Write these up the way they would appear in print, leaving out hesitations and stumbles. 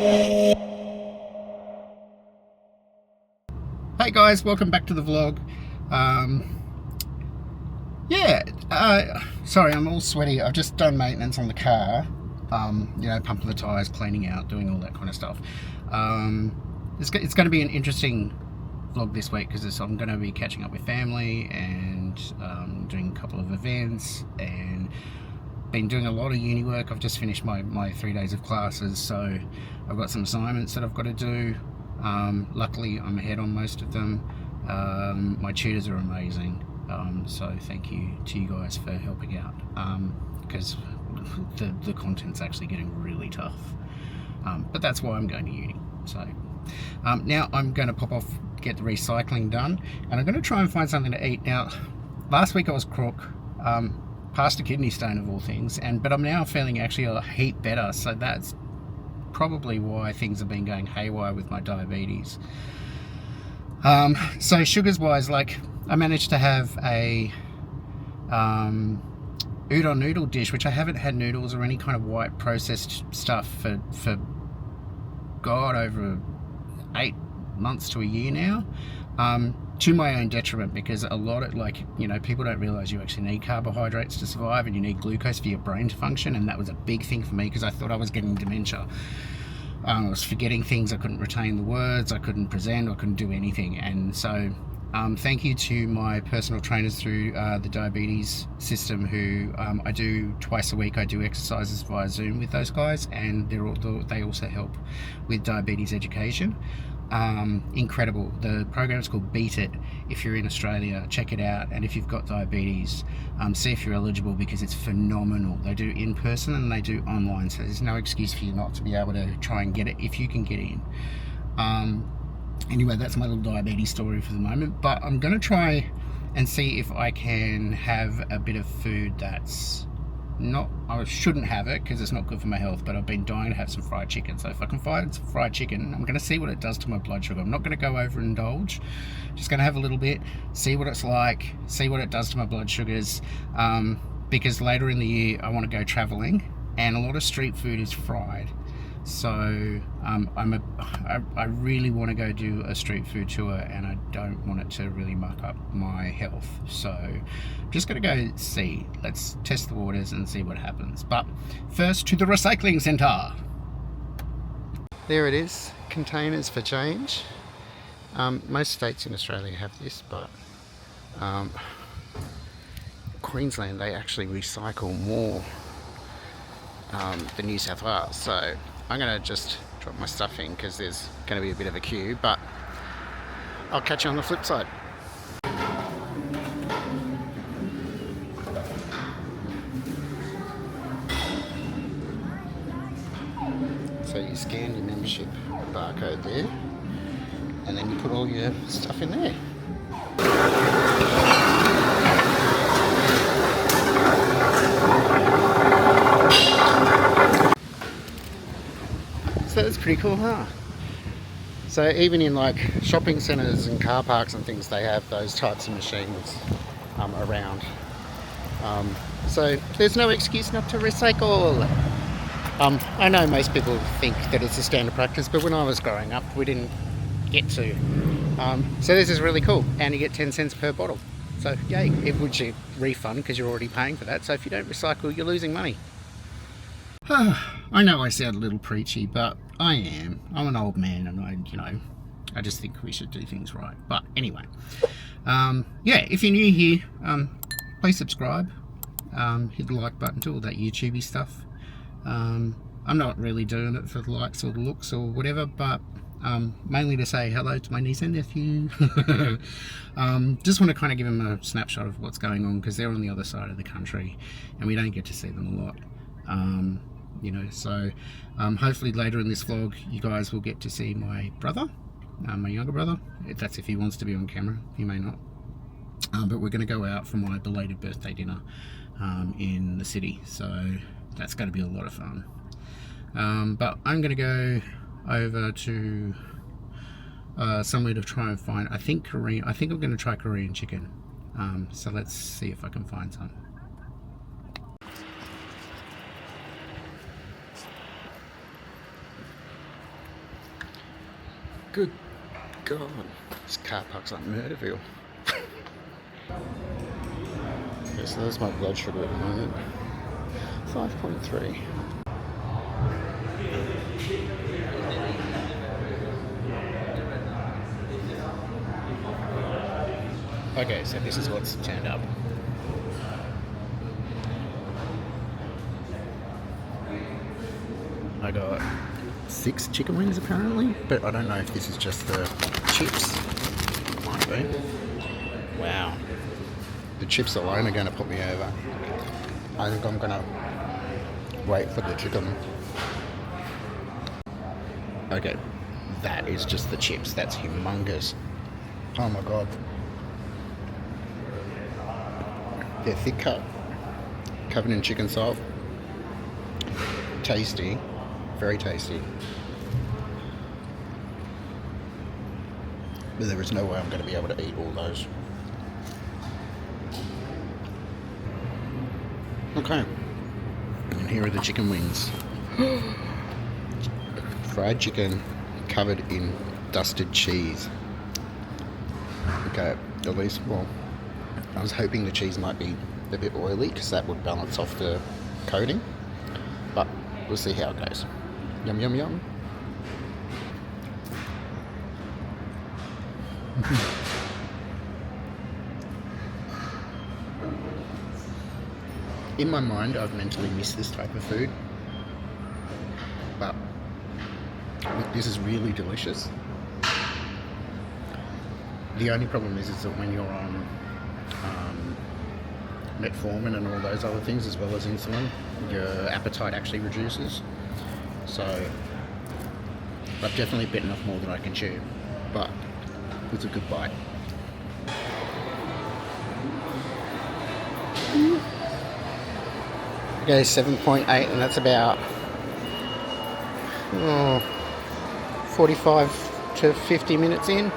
Hey guys, welcome back to the vlog. Sorry, I'm all sweaty. I've just done maintenance on the car. Pumping the tyres, cleaning out, doing all that kind of stuff. It's going to be an interesting vlog this week because I'm going to be catching up with family and doing a couple of events, and been doing a lot of uni work. I've just finished my 3 days of classes, so I've got some assignments that I've got to do. Luckily I'm ahead on most of them. My tutors are amazing, so thank you to you guys for helping out, because the content's actually getting really tough, but that's why I'm going to uni. So now I'm going to pop off, get the recycling done, and I'm going to try and find something to eat. Now last week I was crook, past a kidney stone of all things, but I'm now feeling actually a heap better, so that's probably why things have been going haywire with my diabetes. So sugars wise, like, I managed to have a udon noodle dish, which I haven't had noodles or any kind of white processed stuff for God, over 8 months to a year now, to my own detriment, because a lot of, people don't realize you actually need carbohydrates to survive, and you need glucose for your brain to function, and that was a big thing for me because I thought I was getting dementia. I was forgetting things, I couldn't retain the words, I couldn't present, I couldn't do anything. And so thank you to my personal trainers through the diabetes system, who I do twice a week. I do exercises via Zoom with those guys, and they also help with diabetes education. Incredible. The program is called Beat It. If you're in Australia, check it out, and if you've got diabetes, see if you're eligible, because it's phenomenal. They do in person and they do online, so there's no excuse for you not to be able to try and get it if you can get in. Anyway, that's my little diabetes story for the moment, but I'm going to try and see if I can have a bit of food that's not, I shouldn't have it because it's not good for my health, but I've been dying to have some fried chicken. So if I can find some fried chicken, I'm going to see what it does to my blood sugar. I'm not going to go overindulge, just going to have a little bit, see what it's like, see what it does to my blood sugars, because later in the year I want to go traveling, and a lot of street food is fried. So I really want to go do a street food tour, and I don't want it to really muck up my health. So I'm just going to go see. Let's test the waters and see what happens. But first, to the recycling centre. There it is, containers for change. Most states in Australia have this, but Queensland, they actually recycle more than New South Wales. So I'm going to just drop my stuff in because there's going to be a bit of a queue, but I'll catch you on the flip side. So you scan your membership barcode there, and then you put all your stuff in there. So that's pretty cool, huh? So even in like shopping centres and car parks and things, they have those types of machines around. So there's no excuse not to recycle. I know most people think that it's a standard practice, but when I was growing up, we didn't get to. So this is really cool, and you get 10 cents per bottle. So yay, it would you refund because you're already paying for that. So if you don't recycle, you're losing money. I know I sound a little preachy, but I am. I'm an old man, and I just think we should do things right. But anyway, if you're new here, please subscribe, hit the like button, do all that YouTubey stuff. I'm not really doing it for the likes or the looks or whatever, but mainly to say hello to my niece and nephew. Just want to kind of give them a snapshot of what's going on, because they're on the other side of the country and we don't get to see them a lot. So hopefully later in this vlog you guys will get to see my brother, my younger brother. That's if he wants to be on camera. He may not, but we're going to go out for my belated birthday dinner in the city, so that's going to be a lot of fun. But I'm going to go over to somewhere to try and find, I think I'm going to try Korean chicken. So let's see if I can find some. Good God. This car park's like Murderville. Okay, so that's my blood sugar at the moment. 5.3. Okay, so this is what's turned up. I got 6 chicken wings apparently, but I don't know if this is just the chips. Might be. Wow. The chips alone are going to put me over. I think I'm going to wait for the chicken. Okay, that is just the chips. That's humongous. Oh my God. They're thick cut, covered in chicken salt. Tasty, very tasty. But there is no way I'm going to be able to eat all those. Okay, and here are the chicken wings. Fried chicken covered in dusted cheese. Okay, at least, well, I was hoping the cheese might be a bit oily because that would balance off the coating, but we'll see how it goes. Yum, yum, yum. In my mind, I've mentally missed this type of food, but this is really delicious. The only problem is that when you're on metformin and all those other things, as well as insulin, your appetite actually reduces. So I've definitely bitten off more than I can chew, but it's a good bite. Okay, 7.8, and that's about 45 to 50 minutes in.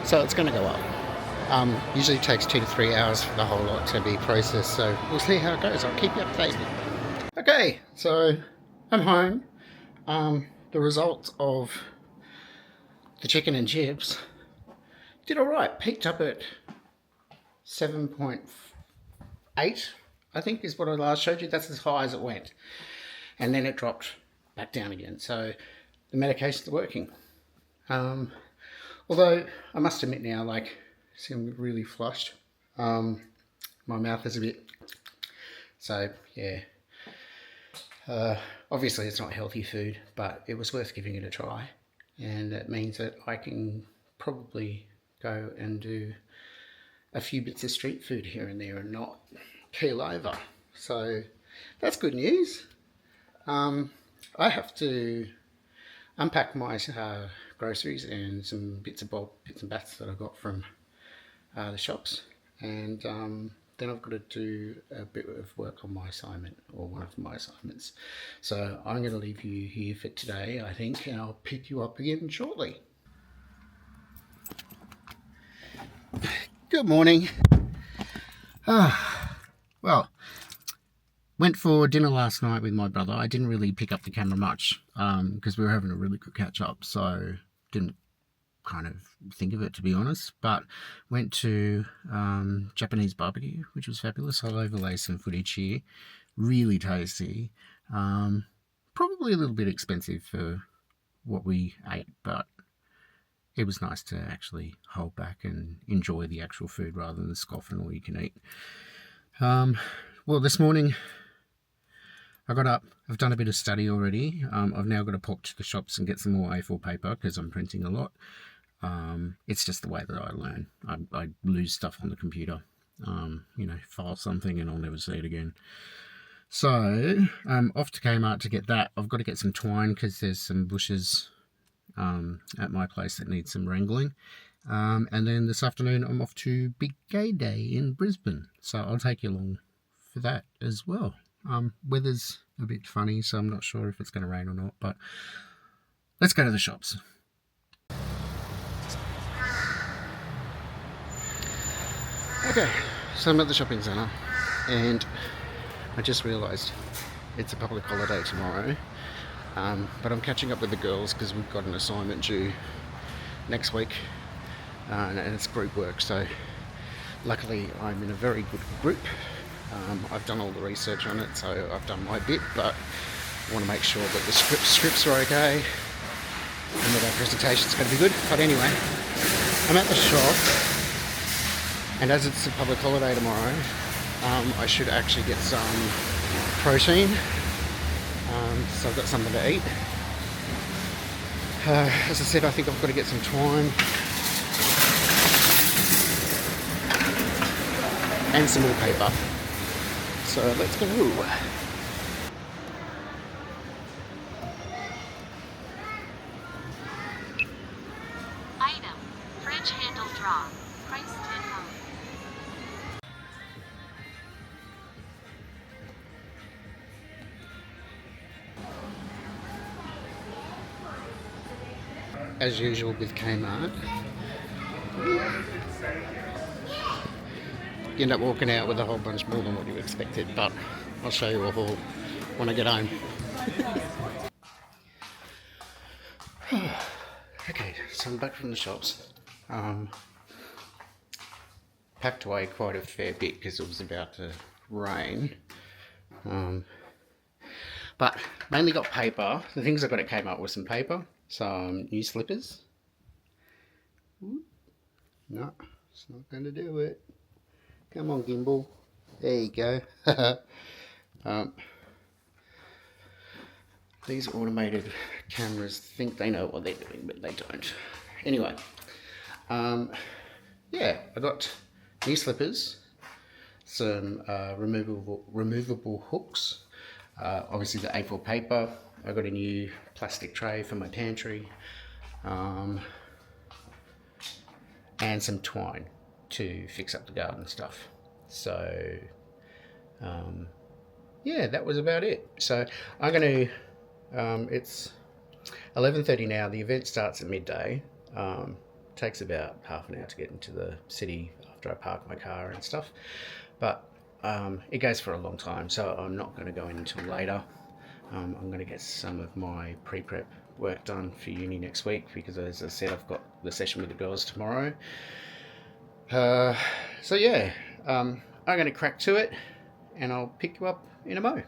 So it's going to go up. Usually takes 2 to 3 hours for the whole lot to be processed, so we'll see how it goes. I'll keep you updated. Okay, so I'm home. The results of the chicken and chips did alright. Peaked up at 7.8, I think is what I last showed you. That's as high as it went. And then it dropped back down again. So the medication's working. Although I must admit now, like, see, I'm really flushed. My mouth is a bit, so yeah. Obviously it's not healthy food, but it was worth giving it a try. And that means that I can probably go and do a few bits of street food here and there and not keel over. So that's good news. I have to unpack my groceries and some bits and bats that I got from the shops, and then I've got to do a bit of work on my assignment, or one of my assignments. So I'm going to leave you here for today, I think, and I'll pick you up again shortly. Good morning. Well, went for dinner last night with my brother. I didn't really pick up the camera much because we were having a really good catch up, so didn't kind of think of it, to be honest. But went to Japanese barbecue, which was fabulous. I'll overlay some footage here. Really tasty. Probably a little bit expensive for what we ate, but it was nice to actually hold back and enjoy the actual food rather than scoff and all you can eat. Well, this morning I got up, I've done a bit of study already. I've now got to pop to the shops and get some more A4 paper because I'm printing a lot. It's just the way that I learn. I lose stuff on the computer. File something and I'll never see it again. So off to Kmart to get that. I've got to get some twine because there's some bushes at my place that need some wrangling. And then this afternoon I'm off to Big Gay Day in Brisbane. So I'll take you along for that as well. Weather's a bit funny, so I'm not sure if it's going to rain or not, but let's go to the shops. Okay, so I'm at the shopping centre and I just realised it's a public holiday tomorrow. But I'm catching up with the girls because we've got an assignment due next week, and it's group work, so luckily I'm in a very good group. I've done all the research on it, so I've done my bit, but I want to make sure that the scripts are okay and that our presentation's going to be good. But anyway, I'm at the shop, and as it's a public holiday tomorrow, I should actually get some protein, so I've got something to eat. As I said, I think I've got to get some twine and some more paper. So let's go. Item, fridge handle draw, price £10. As usual with Kmart, you end up walking out with a whole bunch more than what you expected, but I'll show you all when I get home. Okay, so I'm back from the shops. Packed away quite a fair bit because it was about to rain. But mainly got paper. The things I got at Kmart were some paper, some new slippers. No, it's not going to do it. Come on, gimbal. There you go. These automated cameras think they know what they're doing, but they don't. Anyway, yeah, I got new slippers, some removable hooks, obviously the A4 paper. I got a new plastic tray for my pantry, and some twine to fix up the garden stuff. So yeah, that was about it. So I'm going to it's 11:30 now. The event starts at midday. Takes about half an hour to get into the city after I park my car and stuff, but it goes for a long time, so I'm not going to go in until later. I'm going to get some of my pre-prep work done for uni next week because, as I said, I've got the session with the girls tomorrow. So yeah, I'm going to crack to it, and I'll pick you up in a mo.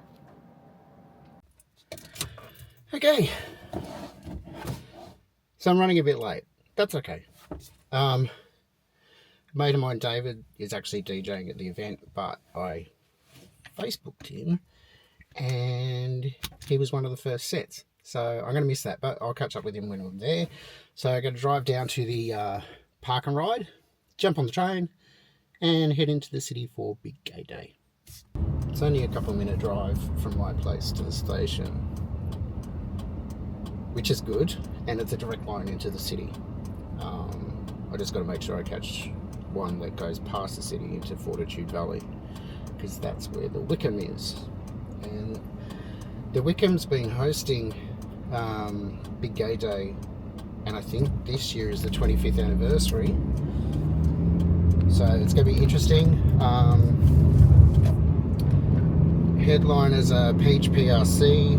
Okay, so I'm running a bit late. That's okay. A mate of mine, David, is actually DJing at the event, but I Facebooked him, and he was one of the first sets. So I'm going to miss that, but I'll catch up with him when I'm there. So I'm going to drive down to the park and ride, jump on the train, and head into the city for Big Gay Day. It's only a couple minute drive from my place to the station, which is good, and it's a direct line into the city. I just got to make sure I catch one that goes past the city into Fortitude Valley, because that's where the Wickham is. And the Wickham's been hosting Big Gay Day, and I think this year is the 25th anniversary. So it's going to be interesting. Headliners are Peach PRC,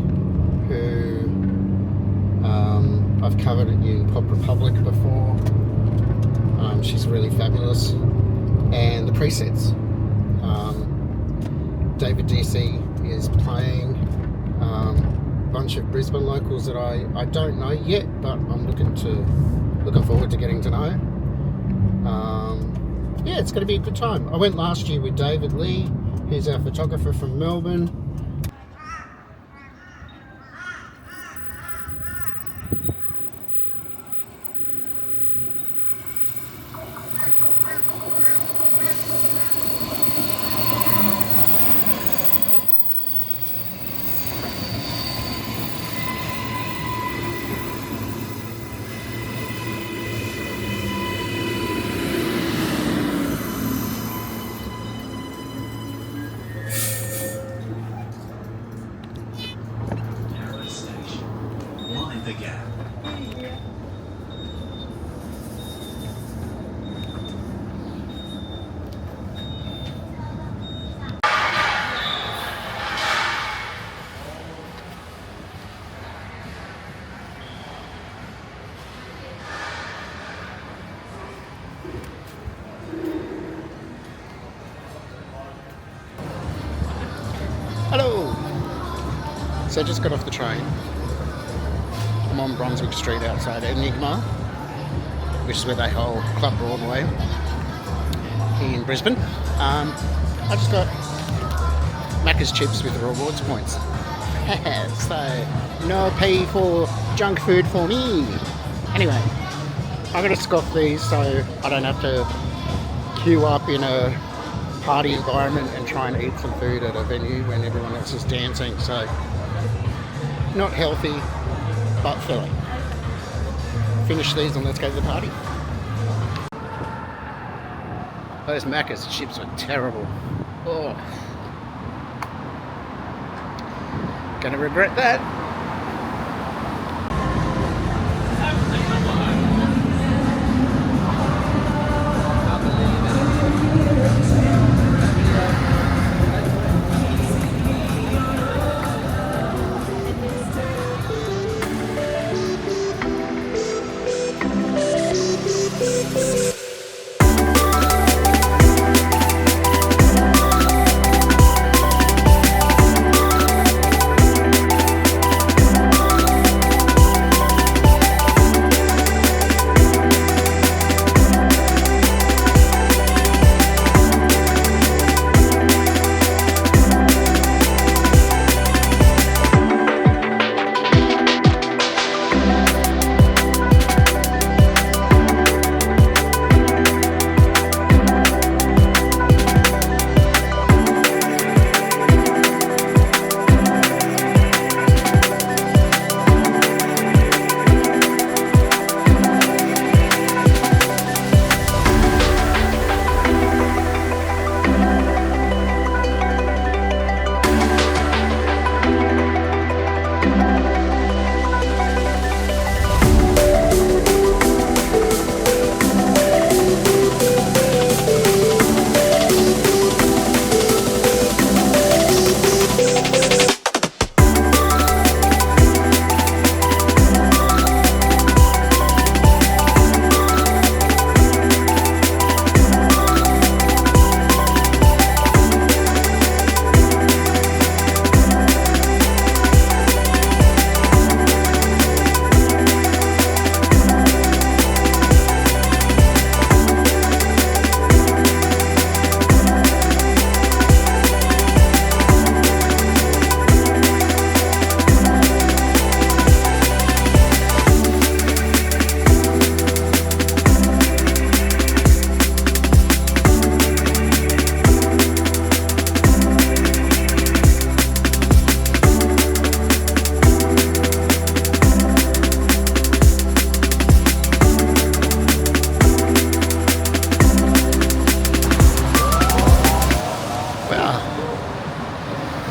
who I've covered in Pop Republic before. She's really fabulous. And the presets. David DC is playing. A bunch of Brisbane locals that I don't know yet, but I'm looking forward to getting to know. Yeah, it's going to be a good time. I went last year with David Lee, who's our photographer from Melbourne. Hello! So I just got off the train. I'm on Brunswick Street outside Enigma, which is where they hold Club Broadway in Brisbane. I just got Macca's chips with the rewards points. So, no pay for junk food for me. Anyway, I'm going to scoff these so I don't have to queue up in a party environment and try and eat some food at a venue when everyone else is dancing. So, not healthy, but filling. Finish these and let's go to the party. Those Macca's chips were terrible. Oh. Gonna regret that.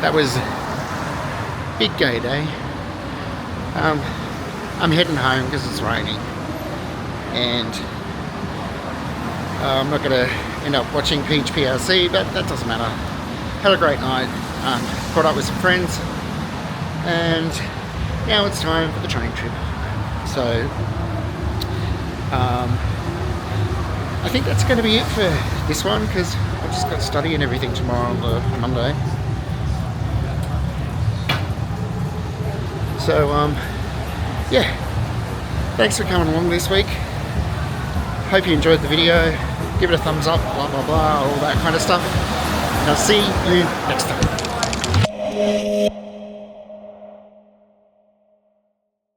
That was big gay day. I'm heading home because it's raining, and I'm not going to end up watching Peach PRC, but that doesn't matter. Had a great night, caught up with some friends, and now it's time for the train trip. So I think that's going to be it for this one, because I've just got study and everything tomorrow on the Monday. So, yeah, thanks for coming along this week. Hope you enjoyed the video. Give it a thumbs up, blah, blah, blah, all that kind of stuff. And I'll see you next time.